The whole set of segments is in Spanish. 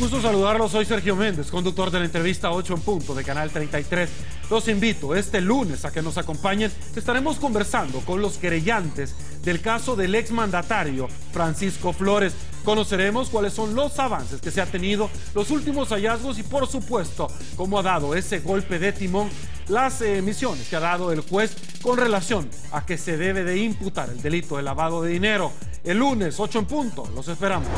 gusto saludarlos, soy Sergio Méndez, conductor de la entrevista 8 en punto de Canal 33. Los invito este lunes a que nos acompañen. Estaremos conversando con los querellantes del caso del exmandatario Francisco Flores. Conoceremos cuáles son los avances que se ha tenido, los últimos hallazgos y, por supuesto, cómo ha dado ese golpe de timón las emisiones que ha dado el juez con relación a que se debe de imputar el delito de lavado de dinero. El lunes 8 en punto, los esperamos.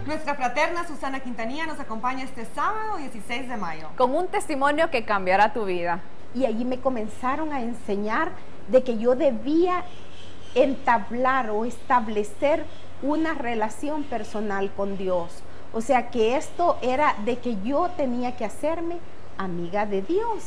Nuestra fraterna Susana Quintanilla nos acompaña este sábado 16 de mayo. Con un testimonio que cambiará tu vida. Y allí me comenzaron a enseñar de que yo debía entablar o establecer una relación personal con Dios. O sea que esto era de que yo tenía que hacerme amiga de Dios.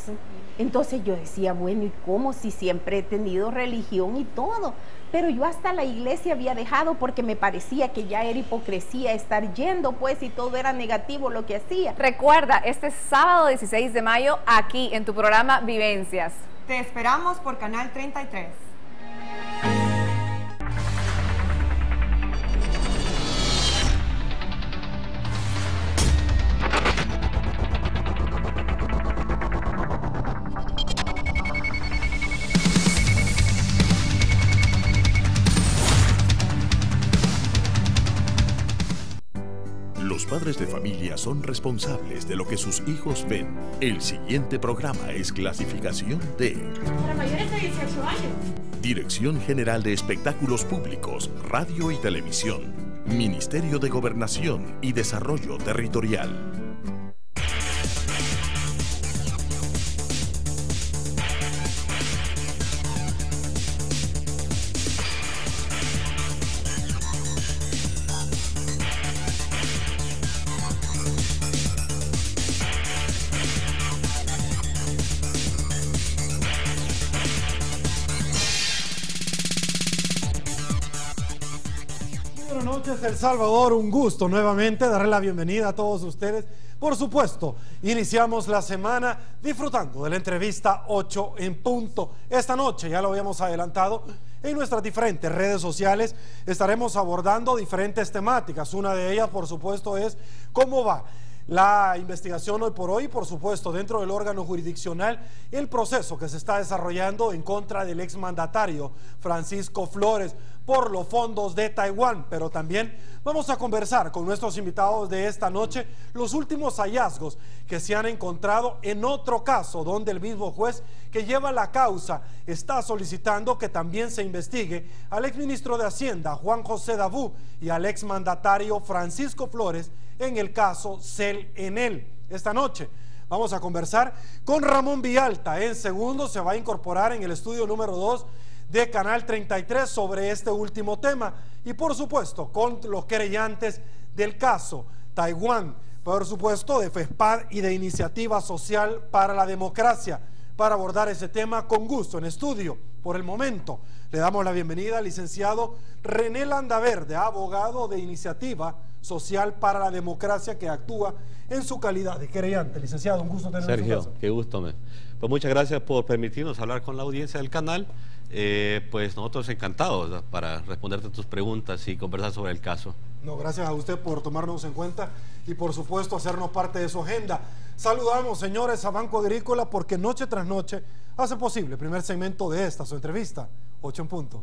Entonces yo decía, bueno, ¿y cómo? Si siempre he tenido religión y todo. Pero yo hasta la iglesia había dejado porque me parecía que ya era hipocresía estar yendo, pues, y todo era negativo lo que hacía. Recuerda, este sábado 16 de mayo, aquí en tu programa Vivencias. Te esperamos por Canal 33. Los padres de familia son responsables de lo que sus hijos ven. El siguiente programa es clasificación D. Para mayores de 18 años. Dirección General de Espectáculos Públicos, Radio y Televisión. Ministerio de Gobernación y Desarrollo Territorial. Buenas noches, El Salvador, un gusto nuevamente darle la bienvenida a todos ustedes. Por supuesto, iniciamos la semana disfrutando de la entrevista 8 en punto. Esta noche, ya lo habíamos adelantado, en nuestras diferentes redes sociales estaremos abordando diferentes temáticas. Una de ellas, por supuesto, es cómo va la investigación hoy por hoy, por supuesto, dentro del órgano jurisdiccional, el proceso que se está desarrollando en contra del exmandatario Francisco Flores por los fondos de Taiwán. Pero también vamos a conversar con nuestros invitados de esta noche los últimos hallazgos que se han encontrado en otro caso donde el mismo juez que lleva la causa está solicitando que también se investigue al exministro de Hacienda Juan José Dabú y al exmandatario Francisco Flores en el caso CEL-ENEL. Esta noche vamos a conversar con Ramón Villalta. En segundos se va a incorporar en el estudio número 2 de Canal 33 sobre este último tema y, por supuesto, con los querellantes del caso Taiwán, por supuesto, de FESPAD y de Iniciativa Social para la Democracia, para abordar ese tema con gusto en estudio. Por el momento, le damos la bienvenida al licenciado René Landaverde, abogado de Iniciativa Social para la Democracia, que actúa en su calidad de querellante. Licenciado, un gusto tenerlo en su casa. Sergio, qué gusto. Pues muchas gracias por permitirnos hablar con la audiencia del canal. Pues nosotros encantados para responderte tus preguntas y conversar sobre el caso. No, gracias a usted por tomarnos en cuenta y, por supuesto, hacernos parte de su agenda. Saludamos, señores, a Banco Agrícola, porque noche tras noche hace posible el primer segmento de esta, su entrevista, 8 en punto.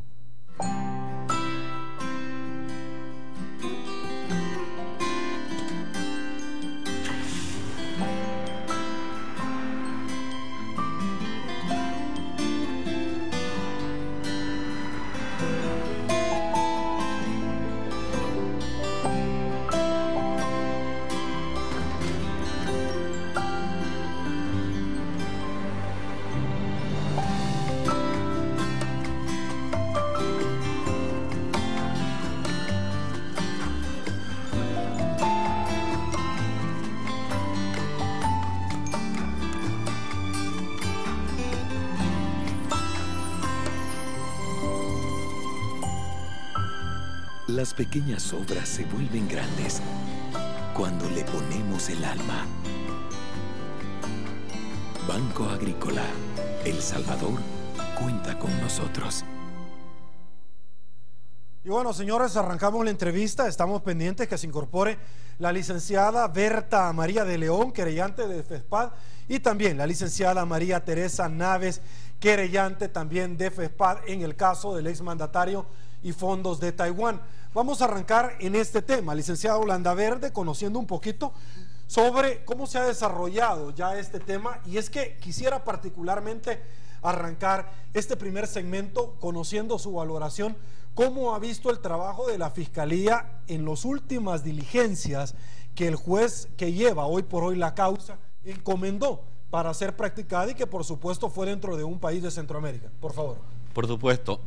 Las pequeñas obras se vuelven grandes cuando le ponemos el alma. Banco Agrícola, El Salvador cuenta con nosotros. Y bueno, señores, arrancamos la entrevista. Estamos pendientes que se incorpore la licenciada Berta María de León, querellante de FESPAD, y también la licenciada María Teresa Naves, querellante también de FESPAD en el caso del exmandatario y fondos de Taiwán. Vamos a arrancar en este tema, licenciada Olandaverde, conociendo un poquito sobre cómo se ha desarrollado ya este tema, y es que quisiera particularmente arrancar este primer segmento conociendo su valoración. ¿Cómo ha visto el trabajo de la Fiscalía en las últimas diligencias que el juez que lleva hoy por hoy la causa encomendó para ser practicada y que por supuesto fue dentro de un país de Centroamérica? Por favor. Por supuesto.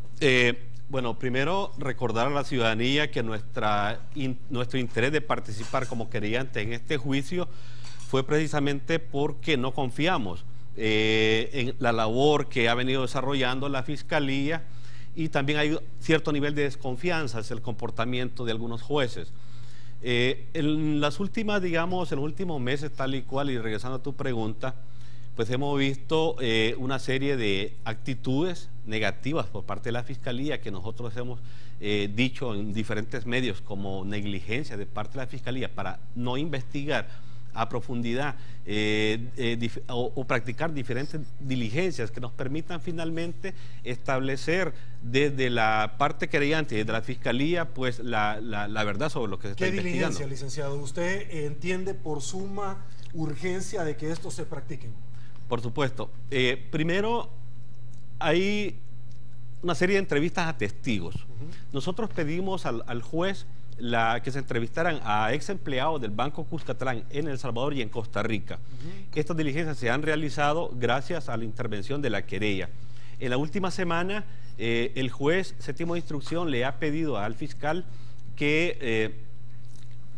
Bueno, primero recordar a la ciudadanía que nuestro interés de participar como querellante en este juicio fue precisamente porque no confiamos en la labor que ha venido desarrollando la Fiscalía, y también hay cierto nivel de desconfianza hacia el comportamiento de algunos jueces. En las últimas, digamos, en los últimos meses, tal y cual, y regresando a tu pregunta, pues hemos visto una serie de actitudes negativas por parte de la Fiscalía que nosotros hemos dicho en diferentes medios como negligencia de parte de la Fiscalía para no investigar a profundidad o practicar diferentes diligencias que nos permitan finalmente establecer desde la parte querellante y desde la Fiscalía pues la verdad sobre lo que se está investigando. ¿Qué diligencia, licenciado, usted entiende por suma urgencia de que esto se practique? Por supuesto. Primero, hay una serie de entrevistas a testigos. Nosotros pedimos al juez que se entrevistaran a ex empleados del Banco Cuscatlán en El Salvador y en Costa Rica. Estas diligencias se han realizado gracias a la intervención de la querella. En la última semana, el juez séptimo de instrucción le ha pedido al fiscal que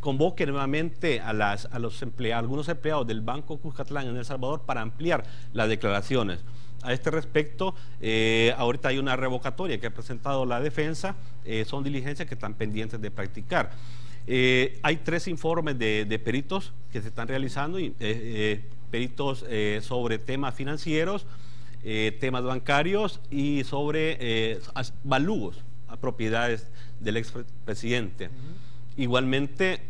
convoque nuevamente a algunos empleados del Banco Cuscatlán en El Salvador para ampliar las declaraciones. A este respecto, ahorita hay una revocatoria que ha presentado la defensa, son diligencias que están pendientes de practicar. Hay 3 informes de peritos que se están realizando, peritos sobre temas financieros, temas bancarios y sobre valúos a propiedades del expresidente. Igualmente,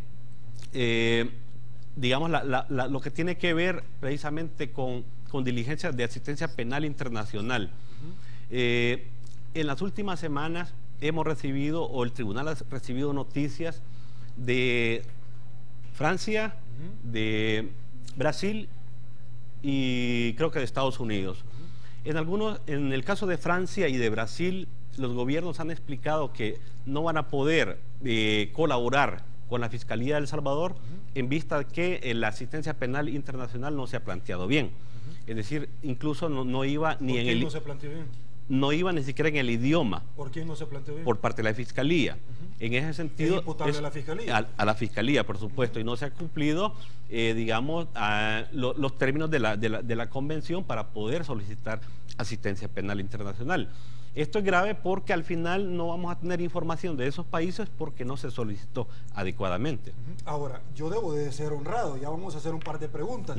digamos, lo que tiene que ver precisamente con diligencias de asistencia penal internacional. En las últimas semanas hemos recibido, o el tribunal ha recibido noticias de Francia, de Brasil y creo que de Estados Unidos. En el caso de Francia y de Brasil, los gobiernos han explicado que no van a poder colaborar con la Fiscalía de El Salvador en vista de que la asistencia penal internacional no se ha planteado bien. Es decir, incluso no iba ni en el... ¿Por qué no se planteó bien? No iba ni siquiera en el idioma. ¿Por qué no se planteó bien? Por parte de la Fiscalía. En ese sentido... ¿Es imputable a la Fiscalía? A la Fiscalía, por supuesto, y no se ha cumplido, digamos, los términos de la convención para poder solicitar asistencia penal internacional. Esto es grave porque al final no vamos a tener información de esos países porque no se solicitó adecuadamente. Ahora, yo debo de ser honrado, ya vamos a hacer un par de preguntas.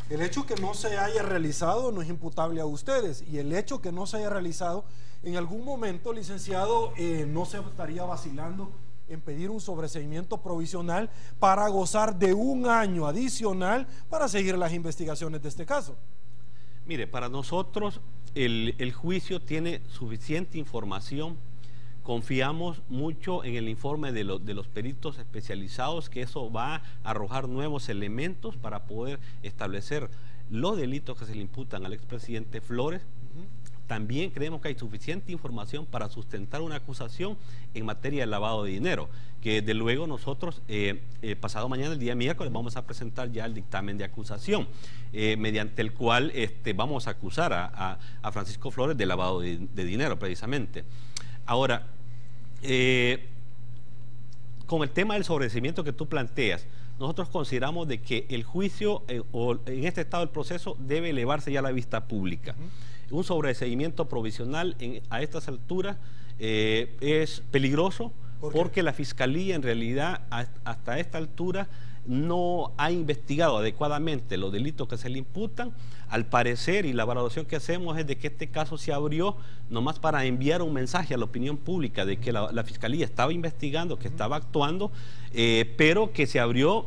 El hecho que no se haya realizado no es imputable a ustedes, y el hecho que no se haya realizado, en algún momento, licenciado, no se estaría vacilando en pedir un sobreseimiento provisional para gozar de un año adicional para seguir las investigaciones de este caso. Mire, para nosotros el juicio tiene suficiente información. Confiamos mucho en el informe de los peritos especializados, que eso va a arrojar nuevos elementos para poder establecer los delitos que se le imputan al expresidente Flores. También creemos que hay suficiente información para sustentar una acusación en materia de lavado de dinero, que desde luego nosotros pasado mañana, el día miércoles, vamos a presentar ya el dictamen de acusación, mediante el cual vamos a acusar a Francisco Flores de lavado de dinero precisamente. Ahora, con el tema del sobreseimiento que tú planteas, nosotros consideramos de que el juicio o en este estado del proceso debe elevarse ya a la vista pública. Un sobreseimiento provisional a estas alturas es peligroso porque la Fiscalía en realidad hasta esta altura no ha investigado adecuadamente los delitos que se le imputan. Al parecer, y la valoración que hacemos es de que este caso se abrió nomás para enviar un mensaje a la opinión pública de que la Fiscalía estaba investigando, que estaba actuando, pero que se abrió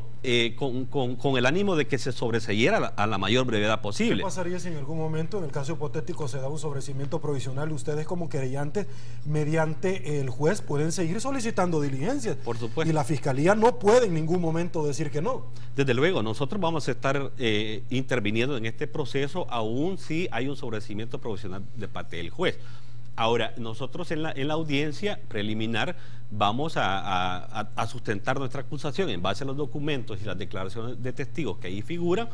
con el ánimo de que se sobreseyera a la mayor brevedad posible. ¿Qué pasaría si en algún momento, en el caso hipotético, se da un sobreseimiento provisional? Ustedes como querellantes, mediante el juez, pueden seguir solicitando diligencias. Por supuesto. Y la Fiscalía no puede en ningún momento decir que no. Desde luego, nosotros vamos a estar interviniendo en este proceso, aún si hay un sobreseimiento provisional de parte del juez. Ahora, nosotros en la audiencia preliminar vamos a sustentar nuestra acusación en base a los documentos y las declaraciones de testigos que ahí figuran,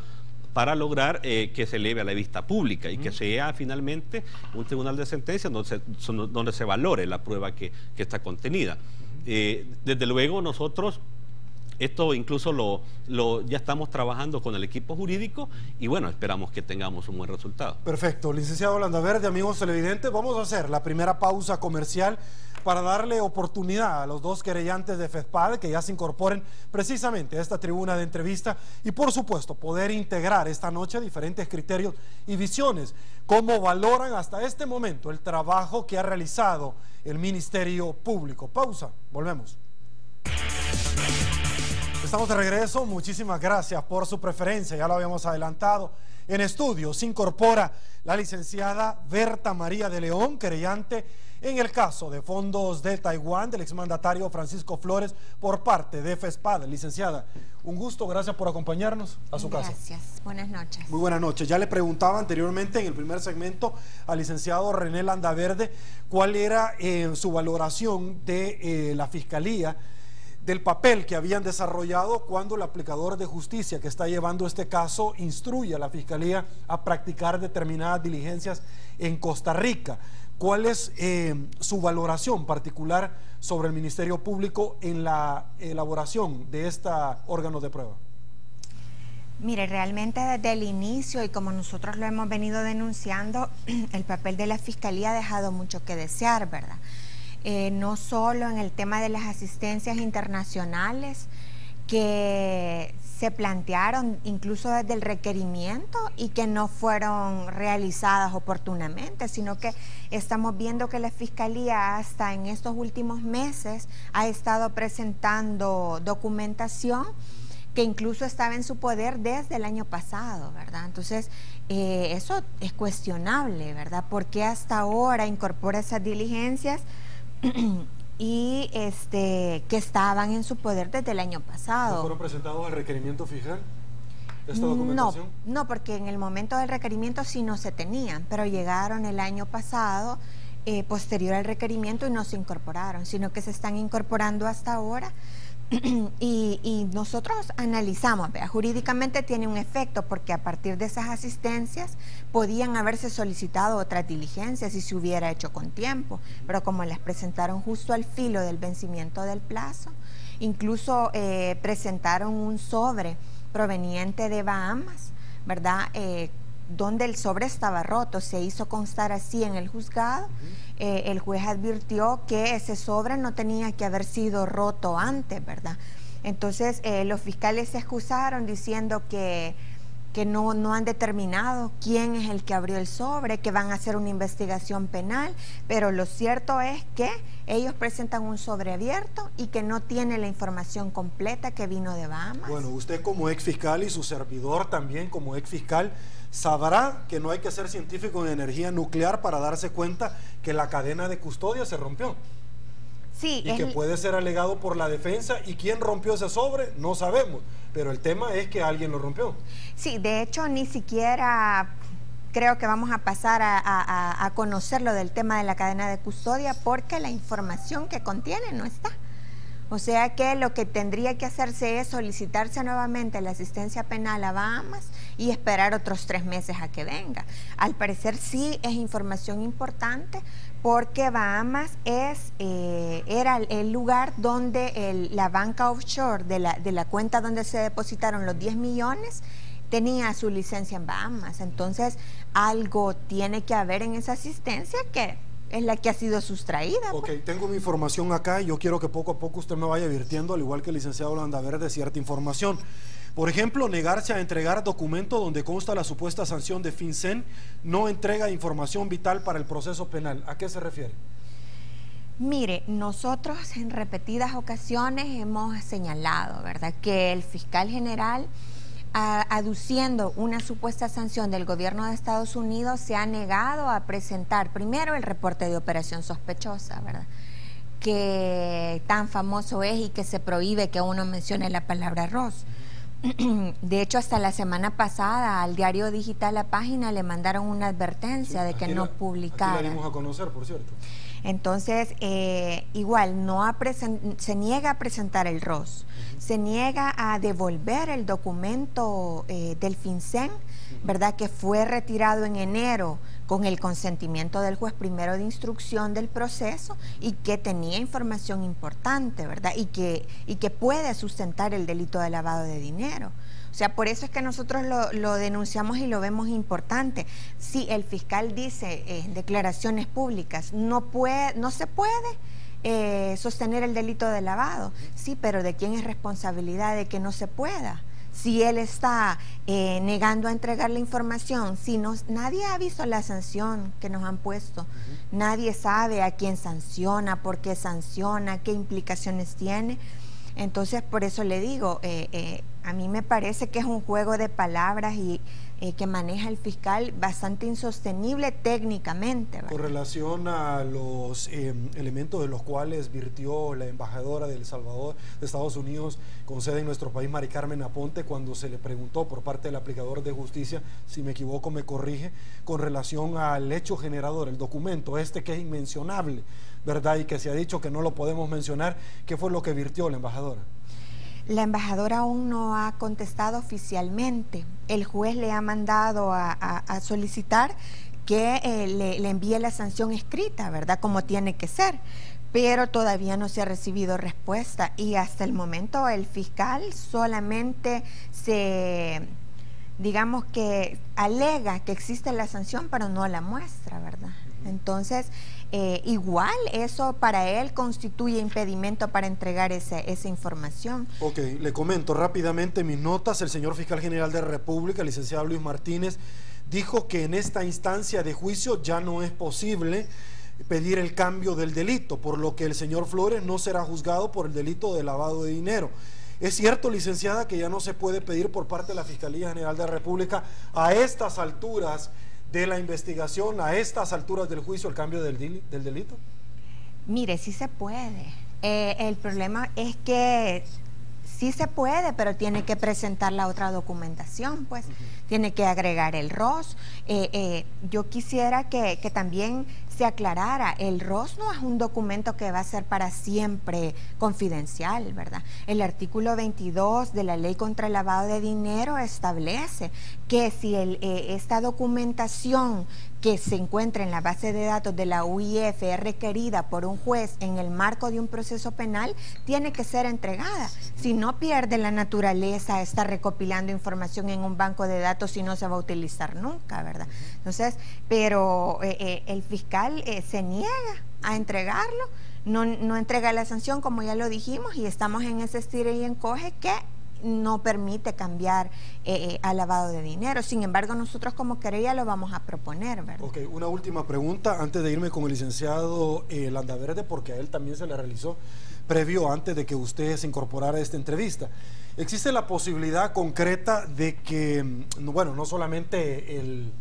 para lograr que se eleve a la vista pública y que sea finalmente un tribunal de sentencia donde se valore la prueba que está contenida. Desde luego nosotros esto incluso ya estamos trabajando con el equipo jurídico y bueno, esperamos que tengamos un buen resultado. Perfecto. Licenciado Landaverde, amigos televidentes, vamos a hacer la primera pausa comercial para darle oportunidad a los dos querellantes de FESPAD que ya se incorporen precisamente a esta tribuna de entrevista y por supuesto poder integrar esta noche diferentes criterios y visiones, cómo valoran hasta este momento el trabajo que ha realizado el Ministerio Público. Pausa, volvemos. Estamos de regreso, muchísimas gracias por su preferencia, ya lo habíamos adelantado. En estudio se incorpora la licenciada Berta María de León, querellante en el caso de fondos de Taiwán del exmandatario Francisco Flores por parte de FESPAD. Licenciada, un gusto, gracias por acompañarnos a su casa. Gracias, buenas noches. Muy buenas noches. Ya le preguntaba anteriormente en el primer segmento al licenciado René Landaverde cuál era su valoración de la Fiscalía, del papel que habían desarrollado cuando el aplicador de justicia que está llevando este caso instruye a la Fiscalía a practicar determinadas diligencias en Costa Rica. ¿Cuál es su valoración particular sobre el Ministerio Público en la elaboración de este órgano de prueba? Mire, realmente desde el inicio y como nosotros lo hemos venido denunciando, el papel de la Fiscalía ha dejado mucho que desear, ¿verdad? No solo en el tema de las asistencias internacionales que se plantearon incluso desde el requerimiento y que no fueron realizadas oportunamente, sino que estamos viendo que la Fiscalía hasta en estos últimos meses ha estado presentando documentación que incluso estaba en su poder desde el año pasado, ¿verdad? Entonces, eso es cuestionable, ¿verdad? ¿Por qué hasta ahora incorpora esas diligencias y que estaban en su poder desde el año pasado? ¿No fueron presentados al requerimiento fiscal esta documentación? No, porque en el momento del requerimiento sí no se tenían, pero llegaron el año pasado posterior al requerimiento y no se incorporaron, sino que se están incorporando hasta ahora. Y nosotros analizamos, ¿vea? Jurídicamente tiene un efecto porque a partir de esas asistencias podían haberse solicitado otras diligencias si se hubiera hecho con tiempo, pero como las presentaron justo al filo del vencimiento del plazo, incluso presentaron un sobre proveniente de Bahamas, ¿verdad? Donde el sobre estaba roto, se hizo constar así en el juzgado. El juez advirtió que ese sobre no tenía que haber sido roto antes, ¿verdad? Entonces los fiscales se excusaron diciendo que no han determinado quién es el que abrió el sobre, que van a hacer una investigación penal, pero lo cierto es que ellos presentan un sobre abierto y que no tiene la información completa que vino de Bahamas. Bueno, usted como ex fiscal y su servidor también como ex fiscal sabrá que no hay que ser científico en energía nuclear para darse cuenta que la cadena de custodia se rompió. Sí, y que puede ser alegado por la defensa, y quién rompió ese sobre no sabemos, pero el tema es que alguien lo rompió. Sí, de hecho ni siquiera creo que vamos a pasar a conocer lo del tema de la cadena de custodia porque la información que contiene no está. O sea que lo que tendría que hacerse es solicitarse nuevamente la asistencia penal a Bahamas y esperar otros 3 meses a que venga. Al parecer sí es información importante porque Bahamas era el lugar donde la banca offshore de la cuenta donde se depositaron los 10 millones tenía su licencia en Bahamas. Entonces algo tiene que haber en esa asistencia que es la que ha sido sustraída. Ok, tengo mi información acá y yo quiero que poco a poco usted me vaya virtiendo, al igual que el licenciado Landaverde, cierta información. Por ejemplo, negarse a entregar documento donde consta la supuesta sanción de FinCEN no entrega información vital para el proceso penal. ¿A qué se refiere? Mire, nosotros en repetidas ocasiones hemos señalado, ¿verdad?, que el fiscal general, aduciendo una supuesta sanción del gobierno de Estados Unidos, se ha negado a presentar primero el reporte de operación sospechosa, ¿verdad?, que tan famoso es y que se prohíbe que uno mencione la palabra arroz. De hecho, hasta la semana pasada al diario digital La Página le mandaron una advertencia de que no publicara. Aquí la dimos a conocer, por cierto. Entonces, igual, se niega a presentar el ROS, se niega a devolver el documento del FinCEN, ¿verdad?, que fue retirado en enero con el consentimiento del juez primero de instrucción del proceso y que tenía información importante, ¿verdad?, y que puede sustentar el delito de lavado de dinero. O sea, por eso es que nosotros lo denunciamos y lo vemos importante. Si el fiscal dice en declaraciones públicas, no se puede sostener el delito de lavado, sí, pero ¿de quién es responsabilidad de que no se pueda? Si él está negando a entregar la información, nadie ha visto la sanción que nos han puesto, nadie sabe a quién sanciona, por qué sanciona, qué implicaciones tiene. Entonces, por eso le digo, a mí me parece que es un juego de palabras y que maneja el fiscal bastante insostenible técnicamente, ¿verdad? Con relación a los elementos de los cuales virtió la embajadora de El Salvador, de Estados Unidos, con sede en nuestro país, Mari Carmen Aponte, cuando se le preguntó por parte del aplicador de justicia, si me equivoco me corrige, con relación al hecho generador, el documento que es inmencionable, ¿verdad?, y que se ha dicho que no lo podemos mencionar, ¿qué fue lo que virtió la embajadora? La embajadora aún no ha contestado oficialmente. El juez le ha mandado a solicitar que le envíe la sanción escrita, ¿verdad?, como tiene que ser, pero todavía no se ha recibido respuesta y hasta el momento el fiscal solamente digamos que alega que existe la sanción, pero no la muestra, ¿verdad? Entonces, igual eso para él constituye impedimento para entregar esa información. Ok, le comento rápidamente mis notas. El señor fiscal general de la República, el licenciado Luis Martínez, dijo que en esta instancia de juicio ya no es posible pedir el cambio del delito, por lo que el señor Flores no será juzgado por el delito de lavado de dinero. ¿Es cierto, licenciada, que ya no se puede pedir por parte de la Fiscalía General de la República a estas alturas de la investigación, a estas alturas del juicio, el cambio del delito? Mire, sí se puede. El problema es que sí se puede, pero tiene que presentar la otra documentación, pues. Tiene que agregar el ROS. Yo quisiera que también se aclarara, el ROS no es un documento que va a ser para siempre confidencial, ¿verdad? El artículo 22 de la Ley contra el Lavado de Dinero establece que si esta documentación que se encuentra en la base de datos de la UIF es requerida por un juez en el marco de un proceso penal, tiene que ser entregada. Si no, pierde la naturaleza, está recopilando información en un banco de datos y no se va a utilizar nunca, ¿verdad? Entonces, pero el fiscal se niega a entregarlo, no entrega la sanción, como ya lo dijimos, y estamos en ese estire y encoge que no permite cambiar al lavado de dinero. Sin embargo, nosotros como querella lo vamos a proponer, ¿verdad? Ok, una última pregunta antes de irme con el licenciado Landaverde, porque a él también se le realizó previo antes de que usted se incorporara a esta entrevista. ¿Existe la posibilidad concreta de que, bueno, no solamente el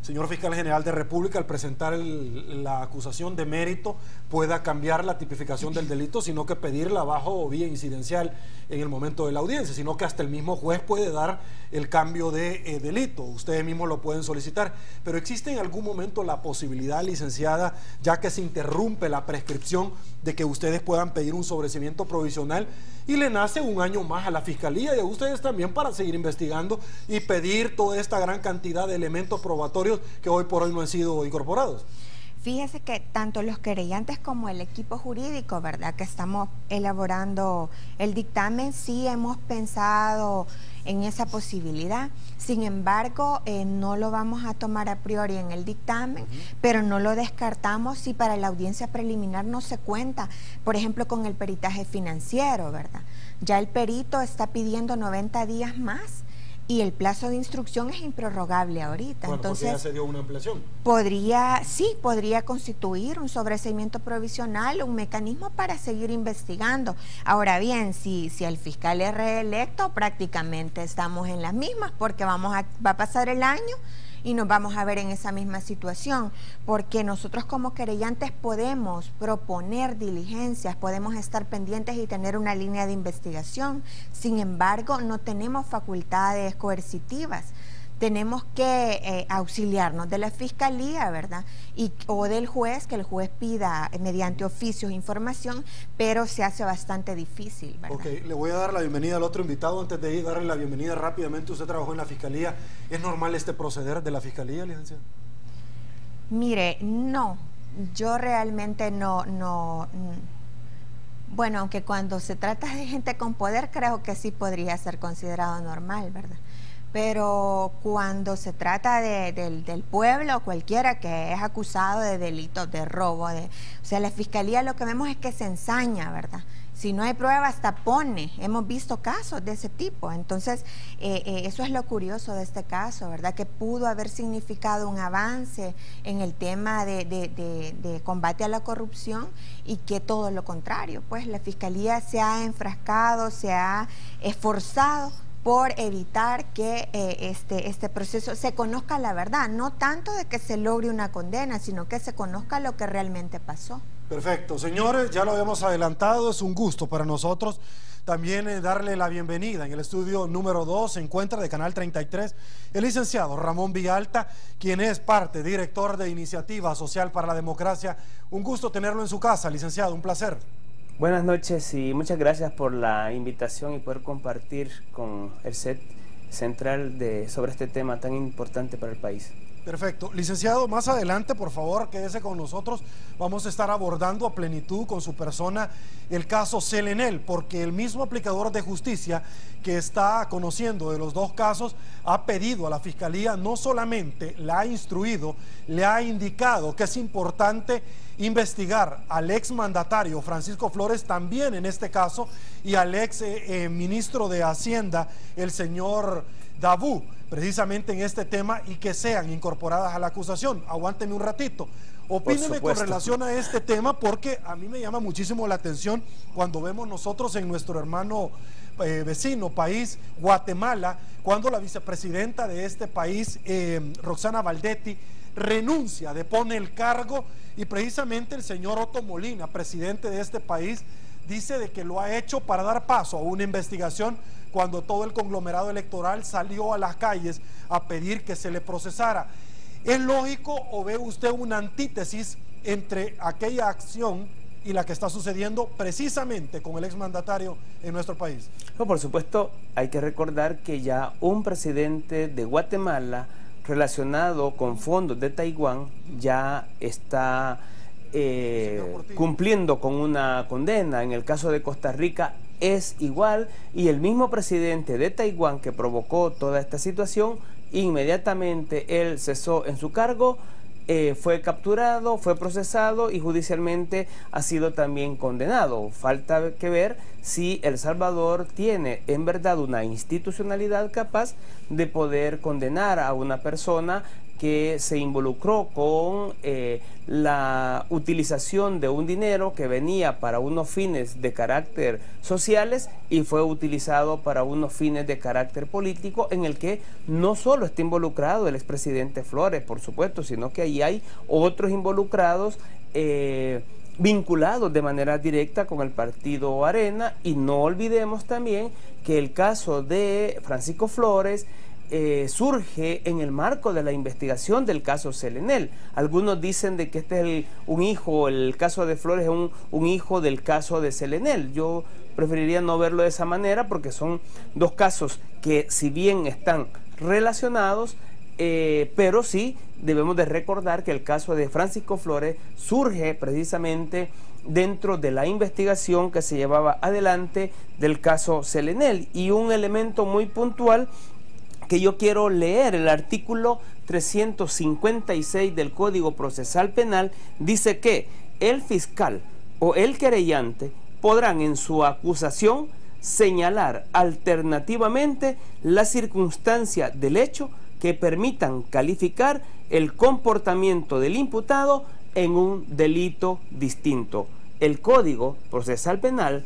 señor fiscal general de República al presentar la acusación de mérito pueda cambiar la tipificación del delito, sino que pedirla bajo vía incidencial en el momento de la audiencia, sino que hasta el mismo juez puede dar el cambio de delito? Ustedes mismos lo pueden solicitar, pero ¿existe en algún momento la posibilidad, licenciada, ya que se interrumpe la prescripción, de que ustedes puedan pedir un sobreseimiento provisional y le nace un año más a la Fiscalía y a ustedes también para seguir investigando y pedir toda esta gran cantidad de elementos probatorios que hoy por hoy no han sido incorporados? Fíjese que tanto los querellantes como el equipo jurídico, ¿verdad?, que estamos elaborando el dictamen, sí hemos pensado en esa posibilidad. Sin embargo, no lo vamos a tomar a priori en el dictamen, pero no lo descartamos si para la audiencia preliminar no se cuenta, por ejemplo, con el peritaje financiero, ¿verdad? Ya el perito está pidiendo 90 días más y el plazo de instrucción es improrrogable ahorita. Bueno, entonces ya se dio una ampliación. Podría constituir un sobreseimiento provisional, un mecanismo para seguir investigando. Ahora bien, si el fiscal es reelecto, prácticamente estamos en las mismas, porque va a pasar el año y nos vamos a ver en esa misma situación, porque nosotros como querellantes podemos proponer diligencias, podemos estar pendientes y tener una línea de investigación. Sin embargo, no tenemos facultades coercitivas. Tenemos que auxiliarnos de la fiscalía, ¿verdad? O del juez, que el juez pida mediante oficios información, pero se hace bastante difícil, ¿verdad? Ok, le voy a dar la bienvenida al otro invitado. Antes de ir, darle la bienvenida rápidamente. Usted trabajó en la fiscalía. ¿Es normal este proceder de la fiscalía, licenciada? Mire, no. Yo realmente no. Bueno, aunque cuando se trata de gente con poder, creo que sí podría ser considerado normal, ¿verdad? Pero cuando se trata del pueblo, cualquiera que es acusado de delitos, de robo, o sea, la fiscalía lo que vemos es que se ensaña, ¿verdad? Si no hay pruebas, tapone. Hemos visto casos de ese tipo. Entonces, eso es lo curioso de este caso, ¿verdad? Que pudo haber significado un avance en el tema de combate a la corrupción y que todo lo contrario. Pues la fiscalía se ha enfrascado, se ha esforzado por evitar que este proceso se conozca la verdad, no tanto de que se logre una condena, sino que se conozca lo que realmente pasó. Perfecto, señores, ya lo habíamos adelantado, es un gusto para nosotros también darle la bienvenida. En el estudio número 2 se encuentra de Canal 33 el licenciado Ramón Villalta, quien es director de Iniciativa Social para la Democracia. Un gusto tenerlo en su casa, licenciado, un placer. Buenas noches y muchas gracias por la invitación y poder compartir con el set central sobre este tema tan importante para el país. Perfecto. Licenciado, más adelante, por favor, quédese con nosotros. Vamos a estar abordando a plenitud con su persona el caso Selenel, porque el mismo aplicador de justicia que está conociendo de los dos casos ha pedido a la Fiscalía, no solamente la ha instruido, le ha indicado que es importante investigar al exmandatario Francisco Flores también en este caso y al ex ministro de Hacienda, el señor Dabú, precisamente en este tema, y que sean incorporadas a la acusación. Aguánteme un ratito. Opíneme con relación a este tema, porque a mí me llama muchísimo la atención cuando vemos nosotros en nuestro hermano vecino país, Guatemala, cuando la vicepresidenta de este país, Roxana Valdetti, renuncia, depone el cargo, y precisamente el señor Otto Molina, presidente de este país, dice de que lo ha hecho para dar paso a una investigación cuando todo el conglomerado electoral salió a las calles a pedir que se le procesara. ¿Es lógico o ve usted una antítesis entre aquella acción y la que está sucediendo precisamente con el exmandatario en nuestro país? No, por supuesto, hay que recordar que ya un presidente de Guatemala relacionado con fondos de Taiwán ya está cumpliendo con una condena. En el caso de Costa Rica es igual, y el mismo presidente de Taiwán que provocó toda esta situación, inmediatamente él cesó en su cargo, fue capturado, fue procesado y judicialmente ha sido también condenado. Falta que ver si El Salvador tiene en verdad una institucionalidad capaz de poder condenar a una persona que se involucró con la utilización de un dinero que venía para unos fines de carácter sociales y fue utilizado para unos fines de carácter político, en el que no solo está involucrado el expresidente Flores, por supuesto, sino que ahí hay otros involucrados vinculados de manera directa con el partido Arena. Y no olvidemos también que el caso de Francisco Flores surge en el marco de la investigación del caso Selenel. Algunos dicen de que este es un hijo, el caso de Flores es un hijo del caso de Selenel. Yo preferiría no verlo de esa manera, porque son dos casos que, si bien están relacionados, pero sí debemos de recordar que el caso de Francisco Flores surge precisamente dentro de la investigación que se llevaba adelante del caso Selenel. Y un elemento muy puntual que yo quiero leer, el artículo 356 del Código Procesal Penal, dice que el fiscal o el querellante podrán en su acusación señalar alternativamente la circunstancia del hecho que permitan calificar el comportamiento del imputado en un delito distinto. El Código Procesal Penal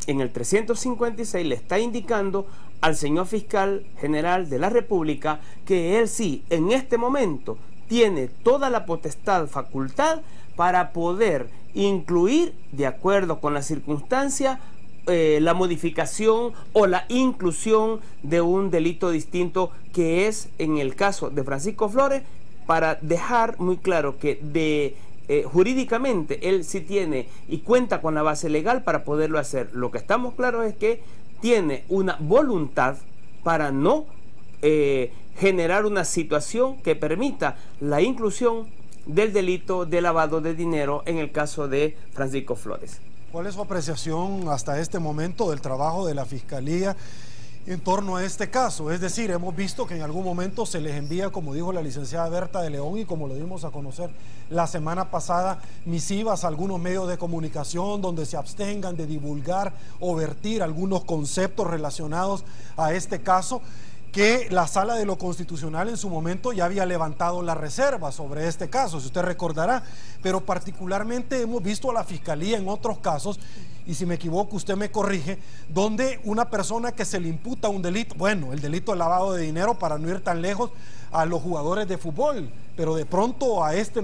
en el 356 le está indicando al señor fiscal general de la República que él sí, en este momento, tiene toda la potestad, facultad para poder incluir, de acuerdo con la circunstancia, la modificación o la inclusión de un delito distinto, que es en el caso de Francisco Flores, para dejar muy claro que jurídicamente él sí tiene y cuenta con la base legal para poderlo hacer. Lo que estamos claros es que tiene una voluntad para no generar una situación que permita la inclusión del delito de lavado de dinero en el caso de Francisco Flores. ¿Cuál es su apreciación hasta este momento del trabajo de la Fiscalía en torno a este caso? Es decir, hemos visto que en algún momento se les envía, como dijo la licenciada Berta de León y como lo dimos a conocer la semana pasada, misivas a algunos medios de comunicación donde se abstengan de divulgar o vertir algunos conceptos relacionados a este caso, que la Sala de lo Constitucional en su momento ya había levantado la reserva sobre este caso, si usted recordará, pero particularmente hemos visto a la Fiscalía en otros casos, y si me equivoco usted me corrige, donde una persona que se le imputa un delito, bueno, el delito de lavado de dinero, para no ir tan lejos, a los jugadores de fútbol, pero de pronto a este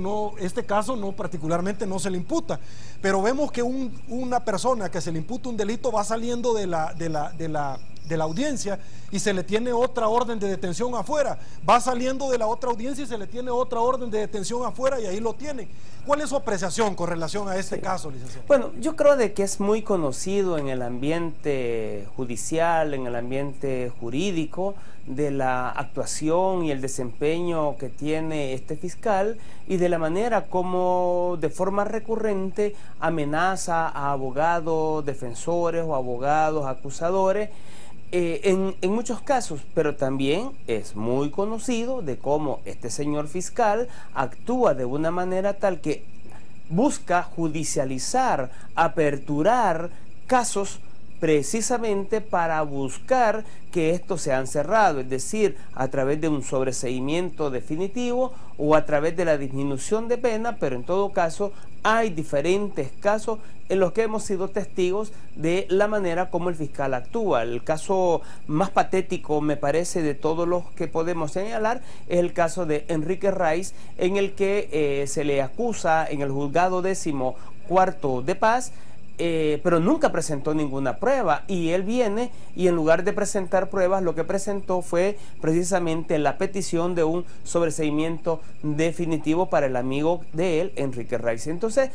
caso no, particularmente no se le imputa, pero vemos que una persona que se le imputa un delito va saliendo de la audiencia y se le tiene otra orden de detención afuera, va saliendo de la otra audiencia y se le tiene otra orden de detención afuera y ahí lo tiene. ¿Cuál es su apreciación con relación a este caso, licenciado? Bueno, yo creo de que es muy conocido en el ambiente judicial, en el ambiente jurídico, de la actuación y el desempeño que tiene este fiscal y de la manera como de forma recurrente amenaza a abogados, defensores o abogados, acusadores, en muchos casos, pero también es muy conocido de cómo este señor fiscal actúa de una manera tal que busca judicializar, aperturar casos precisamente para buscar que estos sean cerrados, es decir, a través de un sobreseimiento definitivo o a través de la disminución de pena, pero en todo caso hay diferentes casos en los que hemos sido testigos de la manera como el fiscal actúa. El caso más patético, me parece, de todos los que podemos señalar es el caso de Enrique Raiz, en el que se le acusa en el juzgado 14º de Paz, pero nunca presentó ninguna prueba, y él viene y en lugar de presentar pruebas lo que presentó fue precisamente la petición de un sobreseimiento definitivo para el amigo de él, Enrique Raiz. Entonces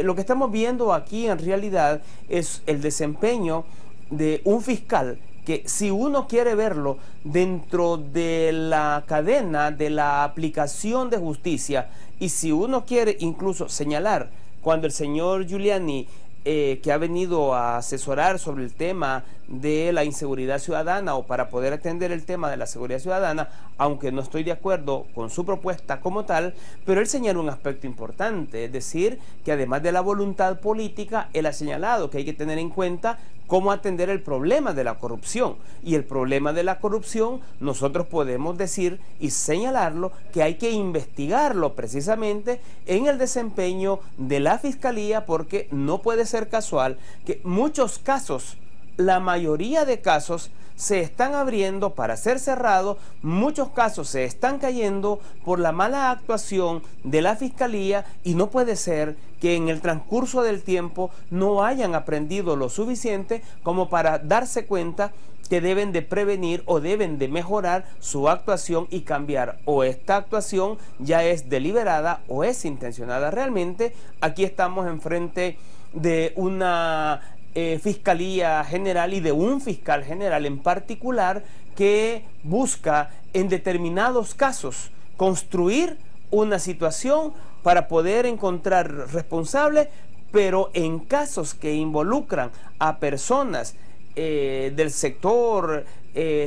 lo que estamos viendo aquí en realidad es el desempeño de un fiscal que, si uno quiere verlo dentro de la cadena de la aplicación de justicia, y si uno quiere incluso señalar cuando el señor Giuliani, que ha venido a asesorar sobre el tema de la inseguridad ciudadana o para poder atender el tema de la seguridad ciudadana, aunque no estoy de acuerdo con su propuesta como tal, pero él señala un aspecto importante, es decir, que además de la voluntad política, él ha señalado que hay que tener en cuenta cómo atender el problema de la corrupción. Y el problema de la corrupción, nosotros podemos decir y señalarlo, que hay que investigarlo precisamente en el desempeño de la Fiscalía, porque no puede ser casual que muchos casos, la mayoría de casos, se están abriendo para ser cerrados, muchos casos se están cayendo por la mala actuación de la Fiscalía, y no puede ser que en el transcurso del tiempo no hayan aprendido lo suficiente como para darse cuenta que deben de prevenir o deben de mejorar su actuación y cambiar, o esta actuación ya es deliberada o es intencionada. Realmente aquí estamos enfrente de una Fiscalía General y de un fiscal general en particular que busca en determinados casos construir una situación para poder encontrar responsables, pero en casos que involucran a personas del sector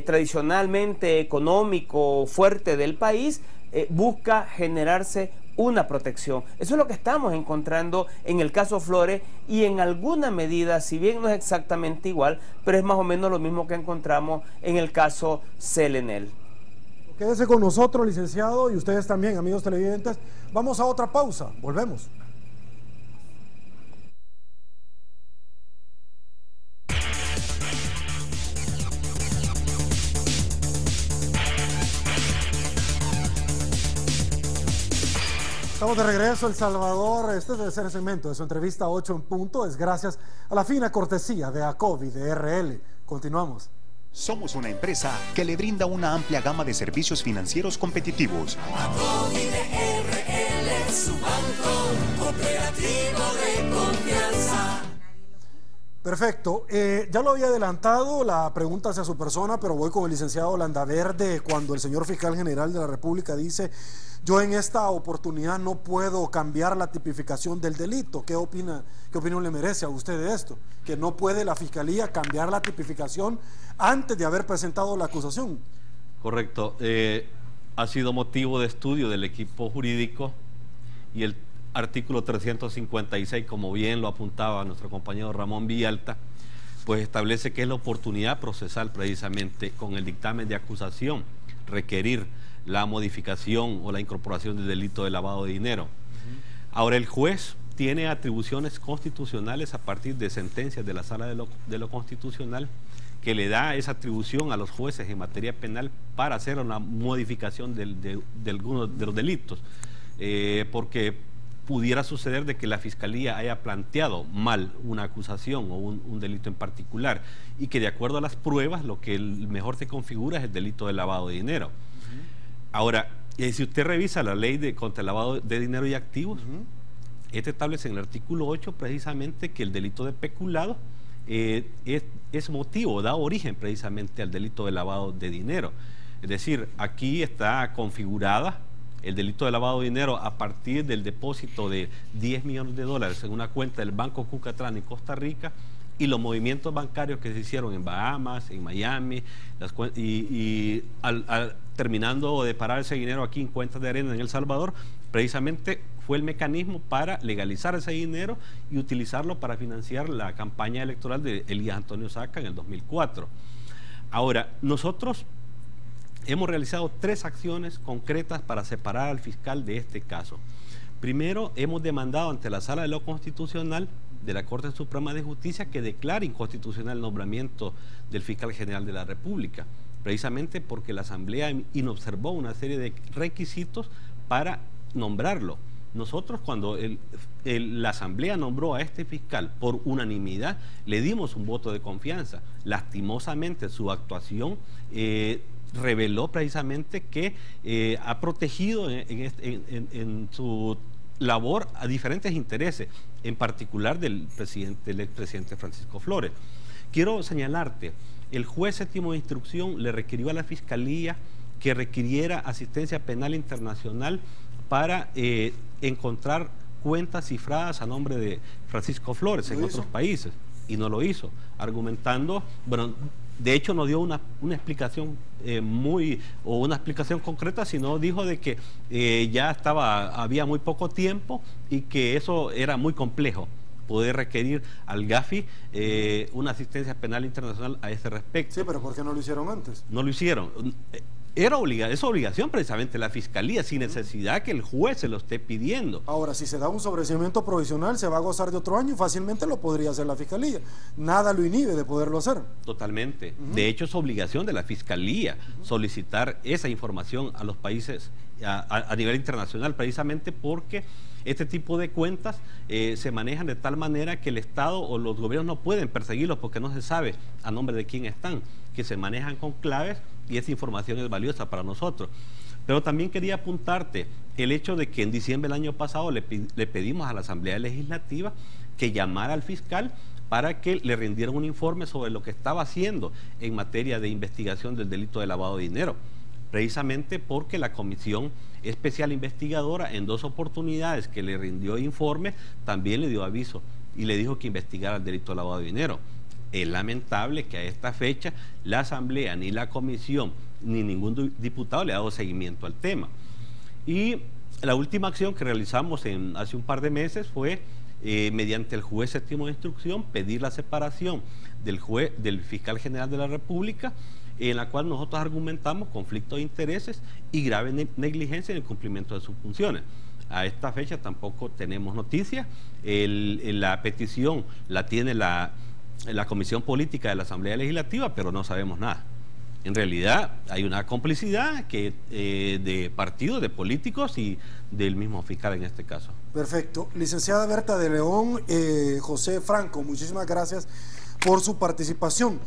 tradicionalmente económico fuerte del país, busca generarse una protección. Eso es lo que estamos encontrando en el caso Flores, y en alguna medida, si bien no es exactamente igual, pero es más o menos lo mismo que encontramos en el caso Selenel. Quédese con nosotros, licenciado, y ustedes también, amigos televidentes. Vamos a otra pausa, volvemos. Estamos de regreso, El Salvador. Este debe ser el segmento de su entrevista 8 en punto. Es gracias a la fina cortesía de ACOBI, de RL. Continuamos. Somos una empresa que le brinda una amplia gama de servicios financieros competitivos. ACOBI de RL, su banco cooperativo de confianza. Perfecto. Ya lo había adelantado la pregunta hacia su persona, pero voy con el licenciado Landaverde. Cuando el señor fiscal general de la República dice: yo en esta oportunidad no puedo cambiar la tipificación del delito. ¿Qué opina, qué opinión le merece a usted de esto? Que no puede la fiscalía cambiar la tipificación antes de haber presentado la acusación. Correcto. Ha sido motivo de estudio del equipo jurídico, y el artículo 356, como bien lo apuntaba nuestro compañero Ramón Villalta, pues establece que es la oportunidad procesal, precisamente con el dictamen de acusación, requerir la modificación o la incorporación del delito de lavado de dinero. Ahora, el juez tiene atribuciones constitucionales a partir de sentencias de la Sala de lo Constitucional, que le da esa atribución a los jueces en materia penal para hacer una modificación de algunos de los delitos, porque pudiera suceder de que la Fiscalía haya planteado mal una acusación o un delito en particular, y que de acuerdo a las pruebas lo que mejor se configura es el delito de lavado de dinero. Ahora, si usted revisa la ley contra el lavado de dinero y activos, este establece en el artículo 8 precisamente que el delito de peculado es motivo, da origen precisamente al delito de lavado de dinero. Es decir, aquí está configurada el delito de lavado de dinero a partir del depósito de 10 millones de dólares en una cuenta del Banco Cucatlán en Costa Rica, y los movimientos bancarios que se hicieron en Bahamas, en Miami, terminando de parar ese dinero aquí en cuentas de arena en El Salvador, precisamente fue el mecanismo para legalizar ese dinero y utilizarlo para financiar la campaña electoral de Elías Antonio Saca en el 2004. Ahora, nosotros hemos realizado 3 acciones concretas para separar al fiscal de este caso. Primero, hemos demandado ante la Sala de lo Constitucional de la Corte Suprema de Justicia que declare inconstitucional el nombramiento del fiscal general de la República, precisamente porque la Asamblea inobservó una serie de requisitos para nombrarlo. Nosotros, cuando la Asamblea nombró a este fiscal por unanimidad, le dimos un voto de confianza. Lastimosamente, su actuación reveló precisamente que ha protegido en su labor a diferentes intereses, en particular del expresidente Francisco Flores. Quiero señalarte, el juez séptimo de instrucción le requirió a la Fiscalía que requiriera asistencia penal internacional para encontrar cuentas cifradas a nombre de Francisco Flores en otros países, y no lo hizo, argumentando, bueno, de hecho no dio una explicación una explicación concreta, sino dijo de que había muy poco tiempo y que eso era muy complejo, poder requerir al GAFI una asistencia penal internacional a ese respecto. Sí, pero ¿por qué no lo hicieron antes? No lo hicieron. Es obligación precisamente de la Fiscalía, sin necesidad que el juez se lo esté pidiendo. Ahora, si se da un sobreseimiento provisional, se va a gozar de otro año, fácilmente lo podría hacer la Fiscalía. Nada lo inhibe de poderlo hacer. Totalmente. De hecho, es obligación de la Fiscalía solicitar esa información a los países a nivel internacional, precisamente porque este tipo de cuentas se manejan de tal manera que el Estado o los gobiernos no pueden perseguirlos porque no se sabe a nombre de quién están, que se manejan con claves, y esa información es valiosa para nosotros. Pero también quería apuntarte el hecho de que en diciembre del año pasado le pedimos a la Asamblea Legislativa que llamara al fiscal para que le rindiera un informe sobre lo que estaba haciendo en materia de investigación del delito de lavado de dinero. precisamente porque la Comisión Especial Investigadora en 2 oportunidades que le rindió informe también le dio aviso y le dijo que investigara el delito de lavado de dinero. Es lamentable que a esta fecha la Asamblea, ni la Comisión, ni ningún diputado le ha dado seguimiento al tema. Y la última acción que realizamos hace un par de meses fue, mediante el juez séptimo de instrucción, pedir la separación del fiscal general de la República, en la cual nosotros argumentamos conflicto de intereses y grave negligencia en el cumplimiento de sus funciones. A esta fecha tampoco tenemos noticias. La petición la tiene la Comisión Política de la Asamblea Legislativa, pero no sabemos nada. En realidad hay una complicidad de partidos, de políticos y del mismo fiscal en este caso. Perfecto. Licenciada Berta de León, José Franco, muchísimas gracias por su participación.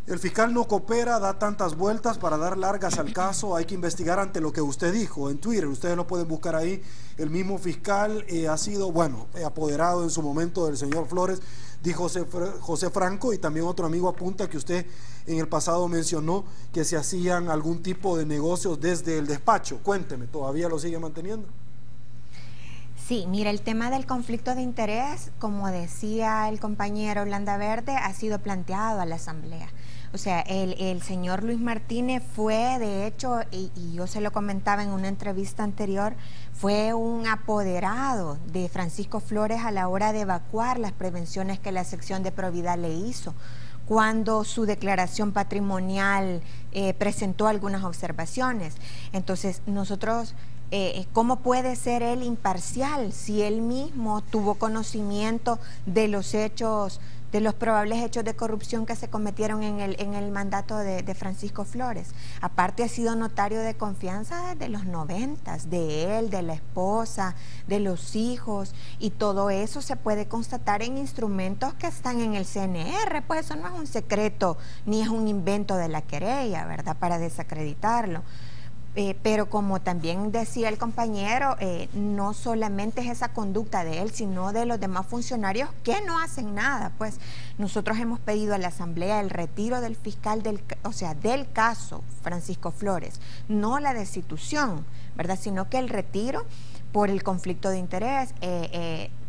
El fiscal no coopera, da tantas vueltas para dar largas al caso, hay que investigar ante lo que usted dijo en Twitter, ustedes lo pueden buscar ahí. El mismo fiscal ha sido, bueno, apoderado en su momento del señor Flores, dijo José Franco, y también otro amigo apunta que usted en el pasado mencionó que se hacían algún tipo de negocios desde el despacho. Cuénteme, ¿todavía lo sigue manteniendo? Sí, mira, el tema del conflicto de interés, como decía el compañero Landaverde, ha sido planteado a la Asamblea. O sea, el señor Luis Martínez fue, de hecho, y yo se lo comentaba en una entrevista anterior, fue un apoderado de Francisco Flores a la hora de evacuar las prevenciones que la sección de probidad le hizo, cuando su declaración patrimonial presentó algunas observaciones. Entonces, nosotros... ¿cómo puede ser él imparcial si él mismo tuvo conocimiento de los hechos, de los probables hechos de corrupción que se cometieron en el mandato de Francisco Flores? Aparte, ha sido notario de confianza desde los 90s, de él, de la esposa, de los hijos, y todo eso se puede constatar en instrumentos que están en el CNR, pues eso no es un secreto ni es un invento de la querella, ¿verdad?, para desacreditarlo. Pero como también decía el compañero, no solamente es esa conducta de él, sino de los demás funcionarios que no hacen nada. Pues nosotros hemos pedido a la Asamblea el retiro del fiscal, del caso Francisco Flores, no la destitución, ¿verdad?, sino que el retiro por el conflicto de interés.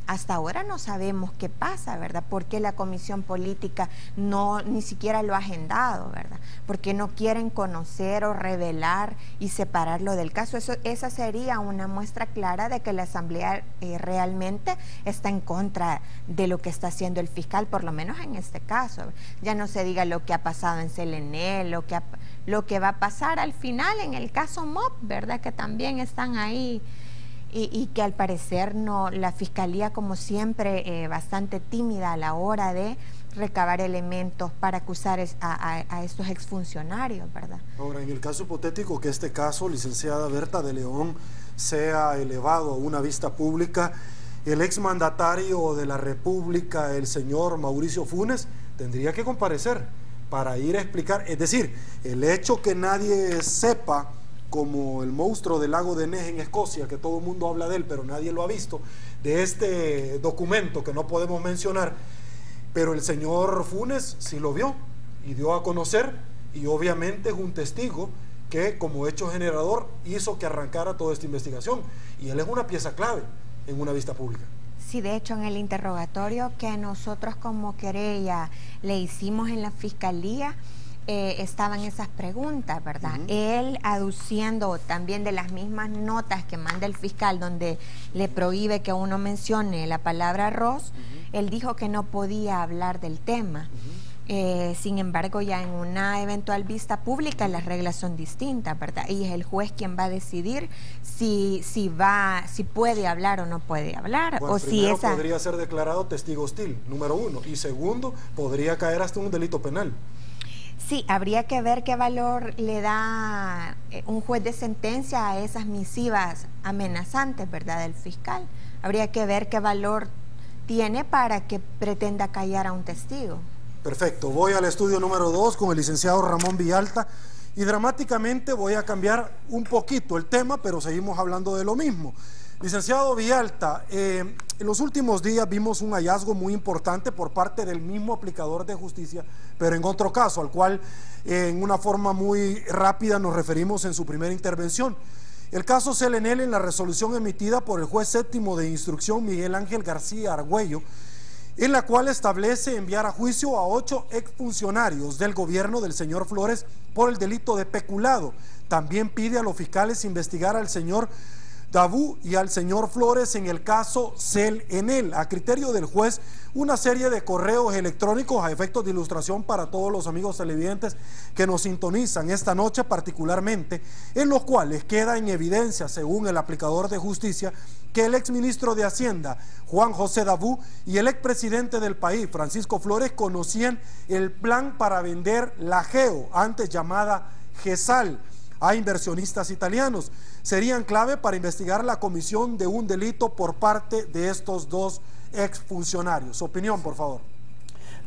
Hasta ahora no sabemos qué pasa, ¿verdad? ¿Por qué la Comisión Política ni siquiera lo ha agendado, ¿verdad? ¿Por qué no quieren conocer o revelar y separarlo del caso? Esa sería una muestra clara de que la Asamblea realmente está en contra de lo que está haciendo el fiscal, por lo menos en este caso. Ya no se diga lo que ha pasado en Selené, lo que va a pasar al final en el caso MOP, ¿verdad? Que también están ahí. Y que al parecer la Fiscalía, como siempre, bastante tímida a la hora de recabar elementos para acusar a estos exfuncionarios, ¿verdad? Ahora, en el caso hipotético que este caso, licenciada Berta de León, sea elevado a una vista pública, el exmandatario de la República, el señor Mauricio Funes, tendría que comparecer para ir a explicar, es decir, el hecho que nadie sepa, como el monstruo del lago de Ness en Escocia, que todo el mundo habla de él, pero nadie lo ha visto, de este documento que no podemos mencionar, pero el señor Funes sí lo vio y dio a conocer, y obviamente es un testigo que como hecho generador hizo que arrancara toda esta investigación, y él es una pieza clave en una vista pública. Sí, de hecho, en el interrogatorio que nosotros como querella le hicimos en la Fiscalía, estaban esas preguntas, ¿verdad? Él aduciendo también de las mismas notas que manda el fiscal, donde le prohíbe que uno mencione la palabra arroz, él dijo que no podía hablar del tema. Sin embargo, ya en una eventual vista pública las reglas son distintas, ¿verdad? Y es el juez quien va a decidir si puede hablar o no puede hablar. Bueno, o primero podría ser declarado testigo hostil, número uno, y segundo, podría caer hasta un delito penal. Sí, habría que ver qué valor le da un juez de sentencia a esas misivas amenazantes, ¿verdad?, del fiscal. Habría que ver qué valor tiene para que pretenda callar a un testigo. Perfecto, voy al estudio número 2 con el licenciado Ramón Villalta y dramáticamente voy a cambiar un poquito el tema, pero seguimos hablando de lo mismo. Licenciado Villalta, en los últimos días vimos un hallazgo muy importante por parte del mismo aplicador de justicia, pero en otro caso, al cual en una forma muy rápida nos referimos en su primera intervención. El caso Selenel, en la resolución emitida por el juez séptimo de instrucción Miguel Ángel García Argüello, en la cual establece enviar a juicio a 8 exfuncionarios del gobierno del señor Flores por el delito de peculado. También pide a los fiscales investigar al señor Dabú y al señor Flores en el caso Selenel. A criterio del juez, una serie de correos electrónicos a efectos de ilustración para todos los amigos televidentes que nos sintonizan esta noche particularmente, en los cuales queda en evidencia, según el aplicador de justicia, que el exministro de Hacienda, Juan José Dabú, y el expresidente del país, Francisco Flores, conocían el plan para vender la GEO, antes llamada GESAL, a inversionistas italianos. Serían clave para investigar la comisión de un delito por parte de estos 2 exfuncionarios. Su opinión, por favor.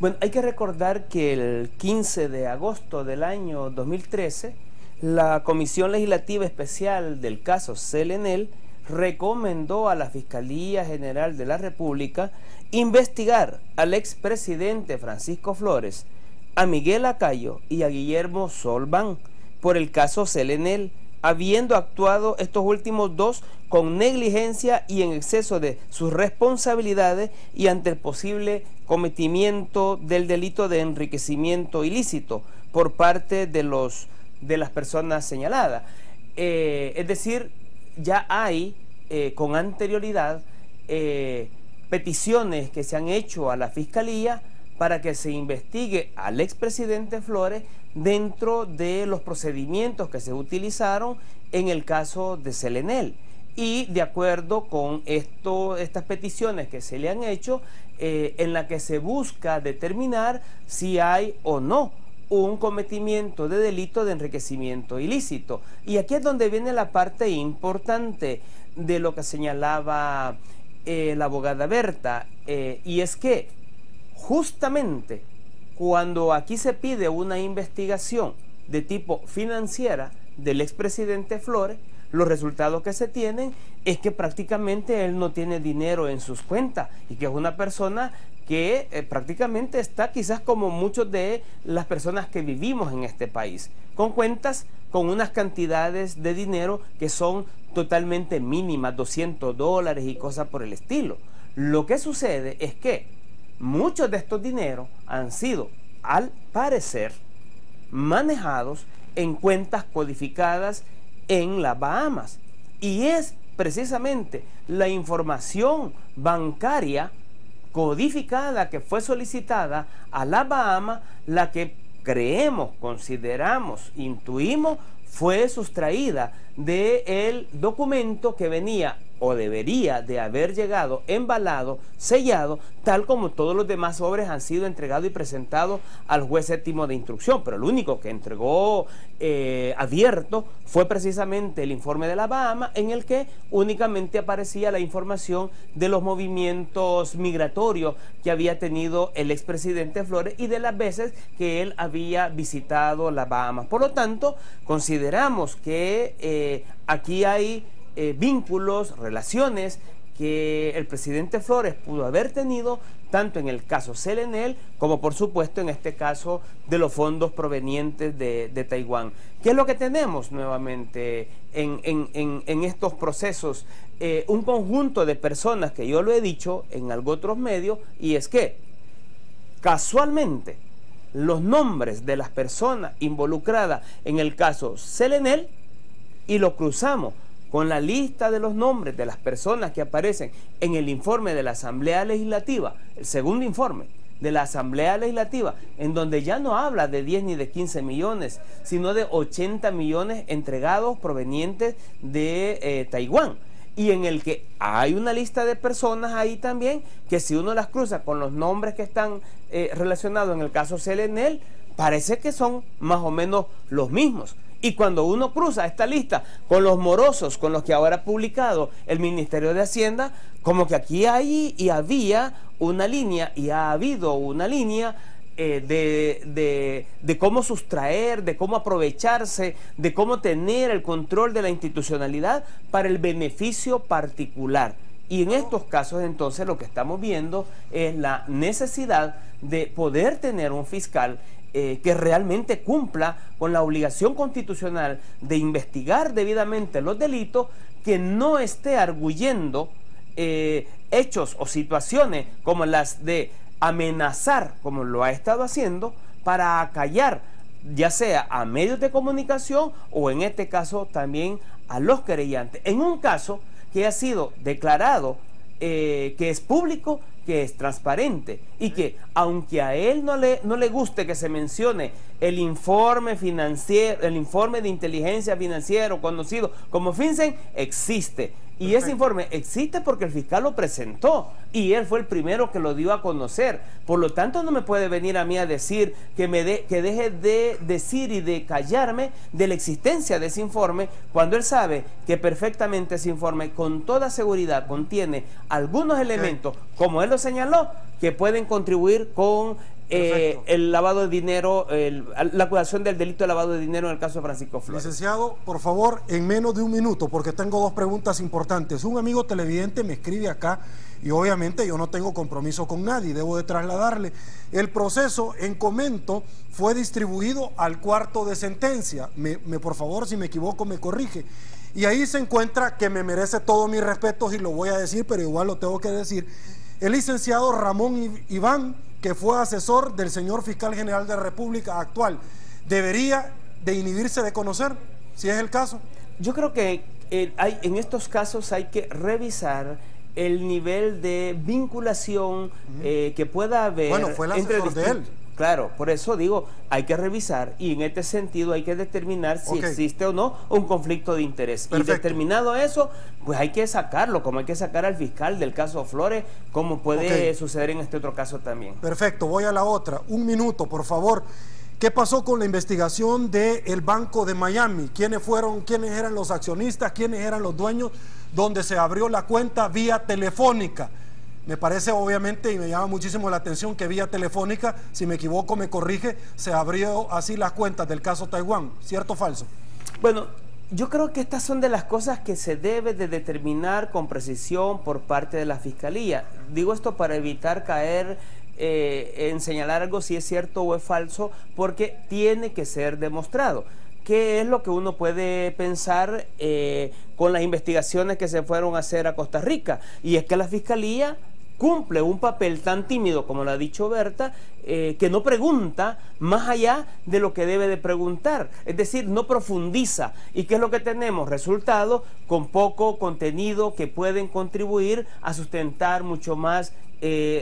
Bueno, hay que recordar que el 15 de agosto del año 2013, la Comisión Legislativa Especial del caso Selenel recomendó a la Fiscalía General de la República investigar al expresidente Francisco Flores, a Miguel Acayo y a Guillermo Solván por el caso Selenel, habiendo actuado estos últimos 2 con negligencia y en exceso de sus responsabilidades y ante el posible cometimiento del delito de enriquecimiento ilícito por parte de las personas señaladas. Es decir, ya hay con anterioridad peticiones que se han hecho a la Fiscalía para que se investigue al expresidente Flores dentro de los procedimientos que se utilizaron en el caso de Selenel. Y de acuerdo con estas peticiones que se le han hecho, en la que se busca determinar si hay o no un cometimiento de delito de enriquecimiento ilícito. Y aquí es donde viene la parte importante de lo que señalaba la abogada Berta, y es que justamente cuando aquí se pide una investigación de tipo financiera del expresidente Flores, los resultados que se tienen es que prácticamente él no tiene dinero en sus cuentas y que es una persona que prácticamente está quizás como muchas de las personas que vivimos en este país, con cuentas con unas cantidades de dinero que son totalmente mínimas, $200 y cosas por el estilo. Lo que sucede es que muchos de estos dineros han sido, al parecer, manejados en cuentas codificadas en las Bahamas. Y es precisamente la información bancaria codificada que fue solicitada a las Bahamas la que creemos, consideramos, intuimos, fue sustraída del documento que venía o debería de haber llegado embalado, sellado, tal como todos los demás sobres han sido entregados y presentados al juez séptimo de instrucción. Pero el único que entregó abierto fue precisamente el informe de la Bahama, en el que únicamente aparecía la información de los movimientos migratorios que había tenido el expresidente Flores y de las veces que él había visitado las Bahamas. Por lo tanto, consideramos que aquí hay vínculos, relaciones que el presidente Flores pudo haber tenido tanto en el caso Selenel como por supuesto en este caso de los fondos provenientes de Taiwán. ¿Qué es lo que tenemos nuevamente en estos procesos? Un conjunto de personas que yo lo he dicho en otros medios, y es que casualmente los nombres de las personas involucradas en el caso Selenel y lo cruzamos con la lista de los nombres de las personas que aparecen en el informe de la Asamblea Legislativa, el segundo informe de la Asamblea Legislativa, en donde ya no habla de 10 ni de 15 millones, sino de 80 millones entregados provenientes de Taiwán, y en el que hay una lista de personas ahí también que si uno las cruza con los nombres que están relacionados en el caso Selenel, parece que son más o menos los mismos. Y cuando uno cruza esta lista con los morosos, con los que ahora ha publicado el Ministerio de Hacienda, como que aquí hay y había una línea, y ha habido una línea de cómo sustraer, de cómo aprovecharse, de cómo tener el control de la institucionalidad para el beneficio particular. Y en estos casos, entonces, lo que estamos viendo es la necesidad de poder tener un fiscal que realmente cumpla con la obligación constitucional de investigar debidamente los delitos, que no esté arguyendo hechos o situaciones como las de amenazar, como lo ha estado haciendo, para acallar, ya sea a medios de comunicación o en este caso también a los querellantes. En un caso que ha sido declarado que es público, que es transparente y que aunque a él no le guste que se mencione el informe financiero, el informe de inteligencia financiera conocido como FinCEN, existe. Y ese informe existe porque el fiscal lo presentó y él fue el primero que lo dio a conocer. Por lo tanto, no me puede venir a mí a decir que deje de decir y de callarme de la existencia de ese informe, cuando él sabe que perfectamente ese informe con toda seguridad contiene algunos elementos, como él lo señaló, que pueden contribuir con el lavado de dinero, la acusación del delito de lavado de dinero en el caso de Francisco Flores. Licenciado, por favor, en menos de un minuto, porque tengo dos preguntas importantes. Un amigo televidente me escribe acá y obviamente yo no tengo compromiso con nadie, debo de trasladarle. El proceso en comento fue distribuido al cuarto de sentencia. Por favor, si me equivoco, me corrige. Y ahí se encuentra, que me merece todos mis respetos y lo voy a decir, pero igual lo tengo que decir, el licenciado Ramón Iván, que fue asesor del señor fiscal general de la República actual, ¿debería de inhibirse de conocer, si es el caso? Yo creo que en estos casos hay que revisar el nivel de vinculación que pueda haber. Bueno, fue el asesor de él. Claro, por eso digo, hay que revisar y en este sentido hay que determinar si existe o no un conflicto de interés. Perfecto. Y determinado eso, pues hay que sacarlo, como hay que sacar al fiscal del caso Flores, como puede suceder en este otro caso también. Perfecto, voy a la otra. Un minuto, por favor. ¿Qué pasó con la investigación del Banco de Miami? ¿Quiénes eran los accionistas? ¿Quiénes eran los dueños? Donde se abrió la cuenta vía telefónica. Me parece obviamente y me llama muchísimo la atención que vía telefónica, si me equivoco me corrige, se abrió así las cuentas del caso Taiwán. ¿Cierto o falso? Bueno, yo creo que estas son de las cosas que se debe de determinar con precisión por parte de la Fiscalía. Digo esto para evitar caer en señalar algo si es cierto o es falso, porque tiene que ser demostrado. ¿Qué es lo que uno puede pensar con las investigaciones que se fueron a hacer a Costa Rica? Y es que la Fiscalía cumple un papel tan tímido, como lo ha dicho Berta, que no pregunta más allá de lo que debe de preguntar, es decir, no profundiza. ¿Y qué es lo que tenemos? Resultados con poco contenido que pueden contribuir a sustentar mucho más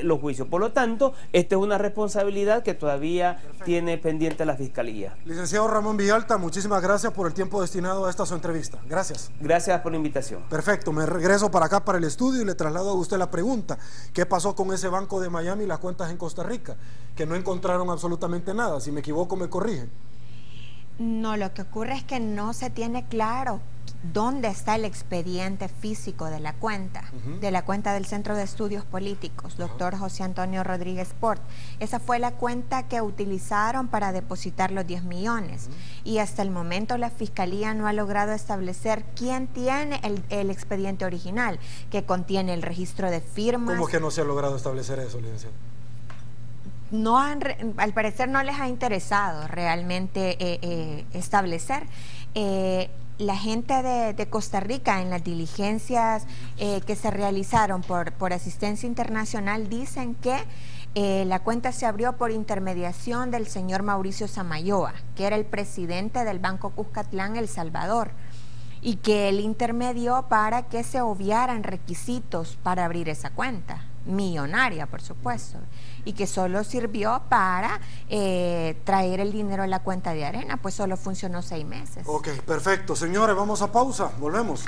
los juicios. Por lo tanto, esta es una responsabilidad que todavía tiene pendiente la Fiscalía. Licenciado Ramón Villalta, muchísimas gracias por el tiempo destinado a esta su entrevista. Gracias. Gracias por la invitación. Perfecto, me regreso para acá, para el estudio, y le traslado a usted la pregunta. ¿Qué pasó con ese Banco de Miami y las cuentas en Costa Rica? Que no encontraron absolutamente nada. Si me equivoco, me corrigen. No, lo que ocurre es que no se tiene claro dónde está el expediente físico de la cuenta, del Centro de Estudios Políticos, doctor José Antonio Rodríguez Port. Esa fue la cuenta que utilizaron para depositar los 10 millones. Y hasta el momento la Fiscalía no ha logrado establecer quién tiene el expediente original, que contiene el registro de firmas. ¿Cómo que no se ha logrado establecer eso, licenciado? No al parecer no les ha interesado realmente establecer. La gente de Costa Rica, en las diligencias que se realizaron por asistencia internacional, dicen que la cuenta se abrió por intermediación del señor Mauricio Samayoa, que era el presidente del Banco Cuscatlán El Salvador, y que él intermedió para que se obviaran requisitos para abrir esa cuenta, millonaria por supuesto, y que solo sirvió para traer el dinero a la cuenta de Arena, pues solo funcionó 6 meses. Ok, perfecto. Señores, vamos a pausa, volvemos.